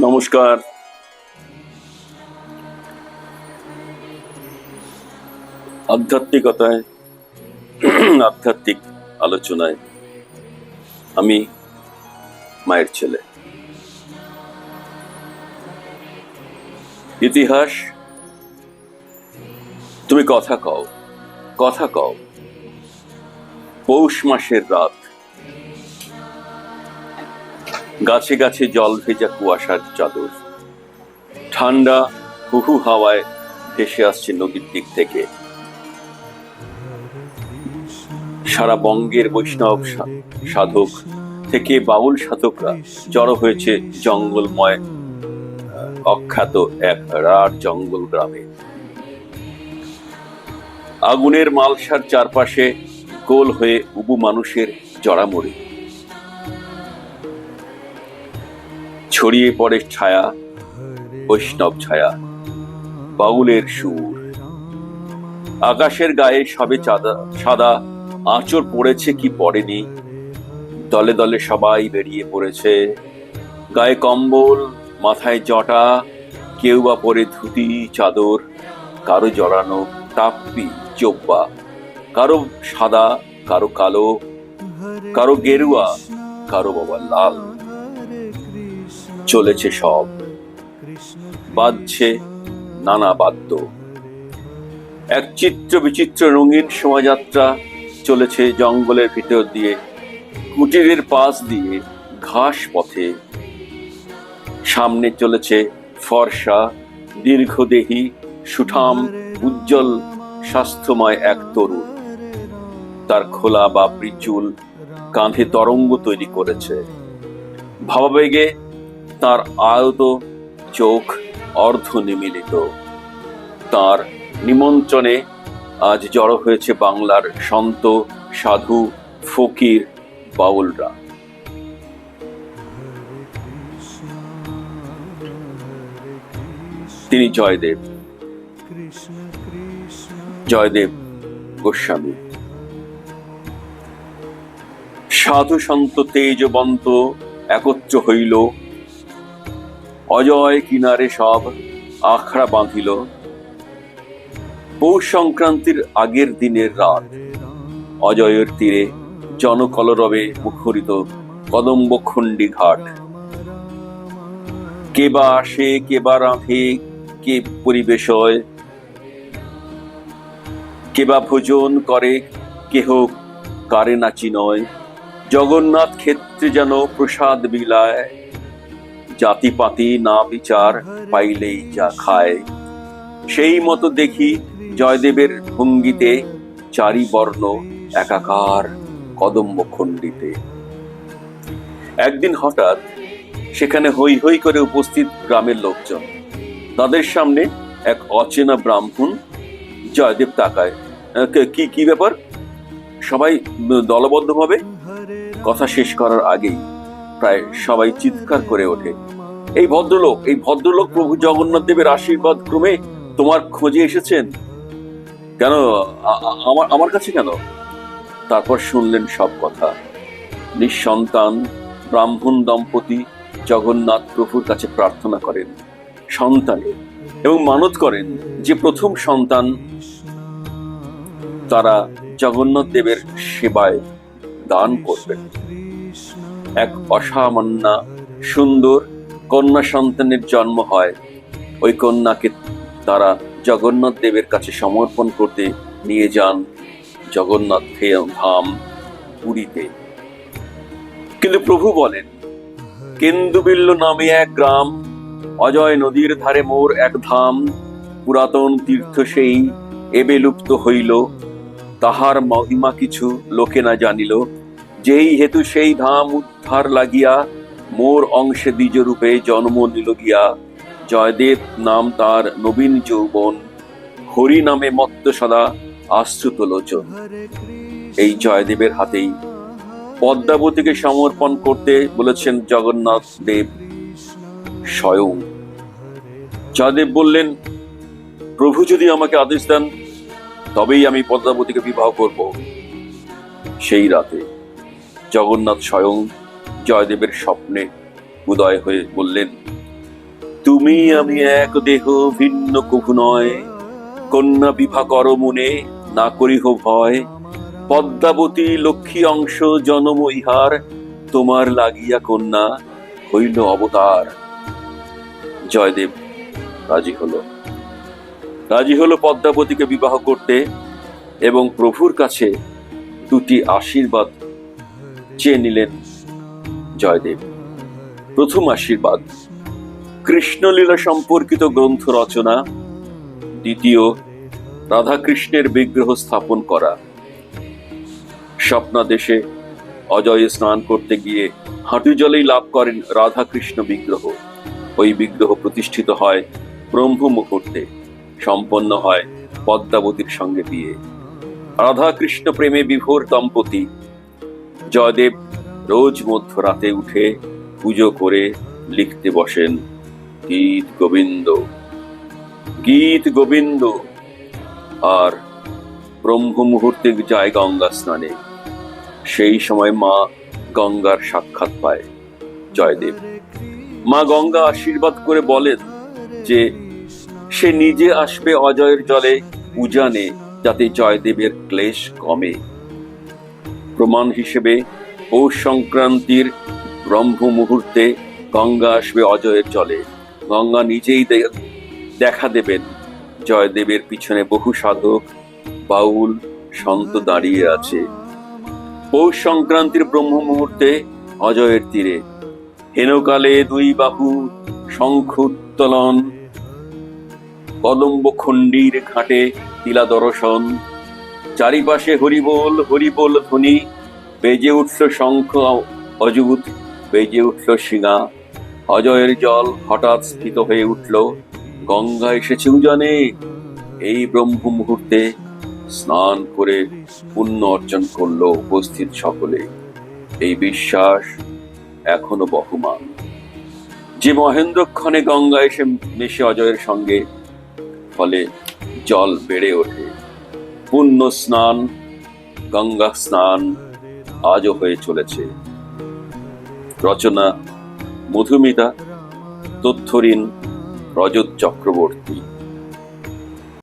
নমস্কার। আধ্যাত্মিকতায় আধ্যাত্মিক আলোচনায় আমি মায়ের ছেলে। ইতিহাস, তুমি কথা কও, কথা কও। পৌষ মাসের রাত, গাছে গাছে জল ভেজা কুয়াশার চাদর, ঠান্ডা হুহু হাওয়ায় ভেসে আসছে নদীর দিক থেকে। সারা বঙ্গের বৈষ্ণব সাধক থেকে বাউল সাধকরা জড়ো হয়েছে জঙ্গলময় অখ্যাত এক রাঢ় জঙ্গল গ্রামে। আগুনের মালসার চারপাশে গোল হয়ে উবু মানুষের জড়ামড়ি, ছড়িয়ে পড়ে ছায়া, বৈষ্ণব ছায়া, বাউলের সুর। আকাশের গায়ে সবে সাদা আঁচড় পড়েছে কি পড়েনি, দলে দলে সবাই বেরিয়ে পড়েছে। গায়ে কম্বল, মাথায় জটা, কেউ বা পরে ধুতি চাদর, কারো জড়ানো টাপ্পি চোব্বা, কারো সাদা, কারো কালো, কারো গেরুয়া, কারো বাবা লাল। চলেছে সব, বাজছে নানা বাদ্য। এক চিত্র বিচিত্র রঙিন শোভাযাত্রা চলেছে জঙ্গলের ভিতর দিয়ে, কুটিরের পাশ দিয়ে, ঘাস পথে। সামনে চলেছে ফর্সা, দীর্ঘদেহী, সুঠাম, উজ্জ্বল, স্বাস্থ্যময় এক তরুণ। তার খোলা বাবরি চুল কাঁধে তরঙ্গ তৈরি করেছে। ভাবাবেগে তার আয়ত চোখ অর্ধ নিমীলিত। তার নিমন্ত্রণে আজ জড়ো হয়েছে বাংলার সন্ত, সাধু, ফকির, বাউলরা। তিনি জয়দেব গোস্বামী। সাধু সন্ত তেজবন্ত একত্র হইল, অজয় কিনারে সব আখড়া বাঁধিল। পৌষ সংক্রান্তির আগের দিনের রাত, অজয়ের তীরে জনকলরবে মুখরিত কদম্বখণ্ডী ঘাট। কে বা আসে, কে বা রাঁধে, কে পরিবেশয়, কে বা ভোজন করে, কেহ কারে নাচি নয়। জগন্নাথ ক্ষেত্রে যেন প্রসাদ বিলায়, জাতিপাতি না বিচার, পাইলেই যা খায়। সেই মতো দেখি জয়দেবের ভঙ্গিতে চারি বর্ণ একাকার কদম্বখণ্ডিতে। একদিন হঠাৎ সেখানে হৈ হৈ করে উপস্থিত গ্রামের লোকজন। তাদের সামনে এক অচেনা ব্রাহ্মণ। জয়দেব তাকায়, কি ব্যাপার? সবাই দলবদ্ধভাবে। কথা শেষ করার আগেই প্রায় সবাই চিৎকার করে ওঠে, এই ভদ্রলোক প্রভু জগন্নাথ দেবের আশীর্বাদ ক্রমে তোমার খোঁজে এসেছেন। কেন আমার কাছে কেন? তারপর শুনলেন সব কথা। নিঃসন্তান ব্রাহ্মণ দম্পতি জগন্নাথ প্রভুর কাছে প্রার্থনা করেন সন্তানের, এবং মানত করেন যে প্রথম সন্তান তারা জগন্নাথ দেবের সেবায় দান করবেন। এক অসামান্য সুন্দর কন্যা সন্তানের জন্ম হয়। ওই কন্যাকে তারা জগন্নাথ দেবের কাছে সমর্পণ করতে নিয়ে যান জগন্নাথ ধাম পুরীতে। কিন্তু প্রভু বলেন, কেন্দুবিল্ল নামে এক গ্রাম, অজয় নদীর ধারে মোর এক ধাম। পুরাতন তীর্থ সেই এবে লুপ্ত হইল, তাহার মহিমা কিছু লোকে না জানিল। যেই হেতু সেই ধাম উদ্ধার লাগিয়া, মোর অংশে দ্বিজ রূপে জন্ম নিল গিয়া। জয়দেব নাম তার নবীন যৌবন, হরি নামে মত্ত সদা আশ্রুত লোচন। এই জয়দেবের হাতেই পদ্মাবতীকে সমর্পণ করতে বলেছেন জগন্নাথ দেব স্বয়ং। জয়দেব বললেন, প্রভু যদি আমাকে আদেশ দেন তবেই আমি পদ্মাবতীকে বিবাহ করব। সেই রাতে জগন্নাথ স্বয়ং জয়দেবের স্বপ্নে উদয় হয়ে বললেন, তুমি আমি এক দেহ ভিন্ন কভু নয়, কন্যা বিভা কর মনে না করিহ ভয়। পদ্মাবতী লক্ষ্মী অংশ জনম ইহার, তোমার লাগিয়া কন্যা হইল অবতার। জয়দেব রাজি হলো পদ্মাবতীকে বিবাহ করতে এবং প্রভুর কাছে দুটি আশীর্বাদ চেয়ে নিলেন জয়দেব। প্রথম আশীর্বাদ, কৃষ্ণলীলা সম্পর্কিত গ্রন্থ রচনা। দ্বিতীয়, রাধাকৃষ্ণের বিগ্রহ স্থাপন করা। স্বপ্নাদেশে অজয় স্নান করতে গিয়ে হাঁটু জলেই লাভ করেন রাধাকৃষ্ণ বিগ্রহ। ওই বিগ্রহ প্রতিষ্ঠিত হয় ব্রহ্ম মুহূর্তে, সম্পন্ন হয় পদ্মাবতীর সঙ্গে বিয়ে। রাধাকৃষ্ণ প্রেমে বিভোর দম্পতি। জয়দেব রোজ মধ্যরাতে উঠে পুজো করে লিখতে বসেন গীত গোবিন্দ, আর ব্রহ্ম মুহূর্তে যায় গঙ্গা স্নানে। সেই সময় মা গঙ্গার সাক্ষাৎ পায় জয়দেব। মা গঙ্গা আশীর্বাদ করে বলেন যে সে নিজে আসবে অজয়ের জলে উজানে, যাতে জয়দেবের ক্লেশ কমে। প্রমাণ হিসেবে পৌষ সংক্রান্তির ব্রহ্ম মুহূর্তে গঙ্গা আসবে অজয়ের জলে। গঙ্গা নিজেই দেখা দেবেন। জয়দেবের পিছনে বহু সাধক, বাউল, সন্ত দাঁড়িয়ে আছে। পৌষ সংক্রান্তির ব্রহ্ম মুহূর্তে অজয়ের তীরে হেনকালে দুই বাহু শঙ্খ উত্তোলন, কদম্ব খণ্ডীর ঘাটে তিলা দর্শন। চারিপাশে হরিবোল হরিবোল ধ্বনি, বেজে উঠল শঙ্খ অযুত, বেজে উঠল শিঙা। অজয়ের জল হঠাৎ স্থিত হয়ে উঠল, গঙ্গা এসেছে উজানে। এই ব্রহ্ম মুহূর্তে স্নান করে পুণ্য অর্জন করলো উপস্থিত সকলে। এই বিশ্বাস এখনো বহমান যে মহেন্দ্রক্ষণে গঙ্গা এসে মেশে অজয়ের সঙ্গে, ফলে জল বেড়ে ওঠে। পুণ্য স্নান, গঙ্গা স্নান আজও হয়ে চলেছে। রচনা মধুমিতা, তথ্যঋণ রজত চক্রবর্তী।